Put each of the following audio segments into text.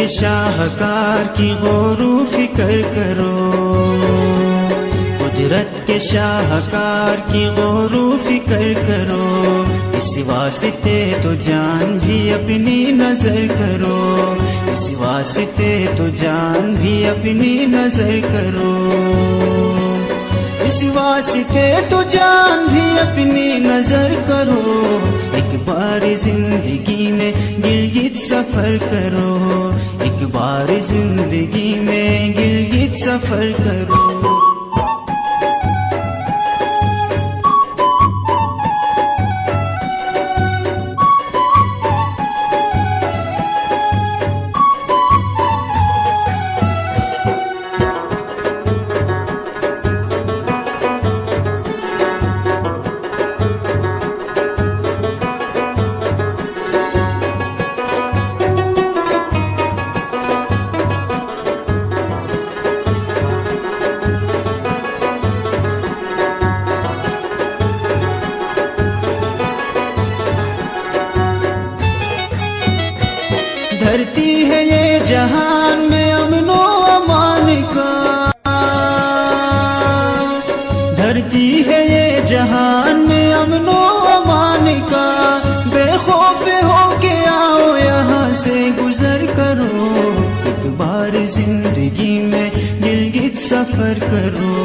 के शाहकार की गौरू फिक्र करो, कुदरत के शाहकार की गौरू फिक्र करो। इस वास्ते तो जान भी अपनी नजर करो, इस वास्ते तो जान भी अपनी नजर करो, इस वास्ते तो जान भी अपनी नजर करो। एक बार जिंदगी में गिलगित सफर करो, एक बार जिंदगी में गिलगित सफर करो। धरती है ये जहान में अमनो अमान का, धरती है ये जहान में अमनो अमान का। बेखौफ हो के आओ यहाँ से गुजर करो, एक बार जिंदगी में गिलगित सफर करो,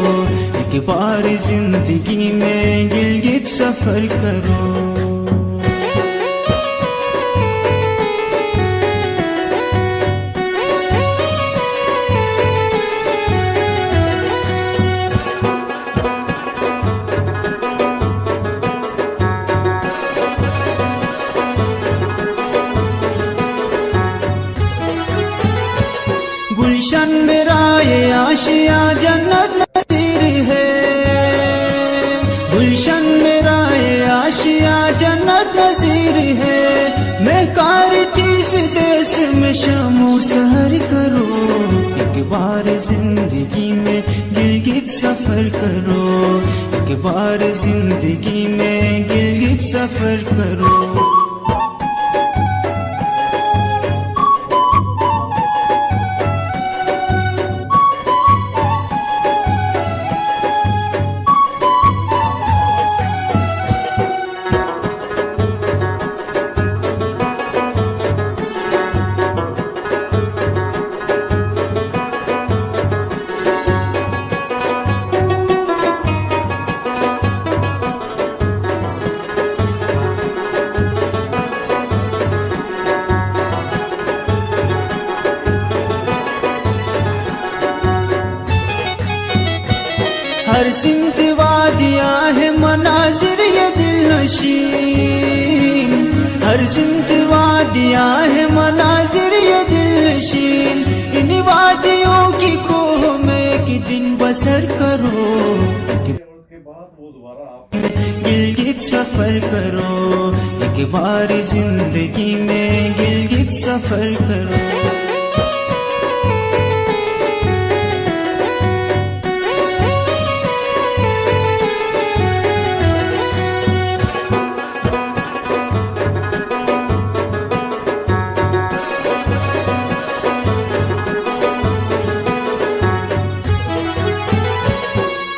एक बार जिंदगी में गिलगित सफर करो। गुलशन मेरा ये आशिया जन्नत नज़ीर है, गुलशन मेरा ये आशिया जन्नत नज़ीर है। महकार तीस देश में शामो सहर करो, एक बार जिंदगी में गिलगित सफर करो, एक बार जिंदगी में गिलगित सफर करो। हर सिमत वादियाँ है मनाजिर ये दिल नशीन, हर सिमत वादियाँ है मनाजिर ये दिल नशीन। इन वादियों की कोह में एक दिन बसर करो, उसके बाद वो दोबारा गिलगित सफर करो, एक बार जिंदगी में गिलगित सफर करो।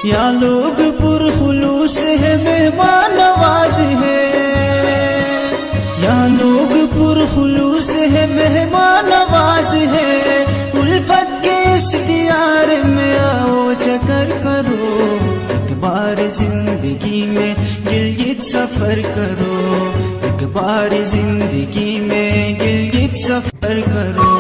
यहाँ लोग पुरखुलूस है मेहमान नवाज है, यहाँ लोग पुरखुलूस है मेहमान नवाज है। उल्फत के इख्तियार में आओ चक्कर करो, एक बार जिंदगी में गिलगित सफर करो, एक बार जिंदगी में गिलगित सफर करो।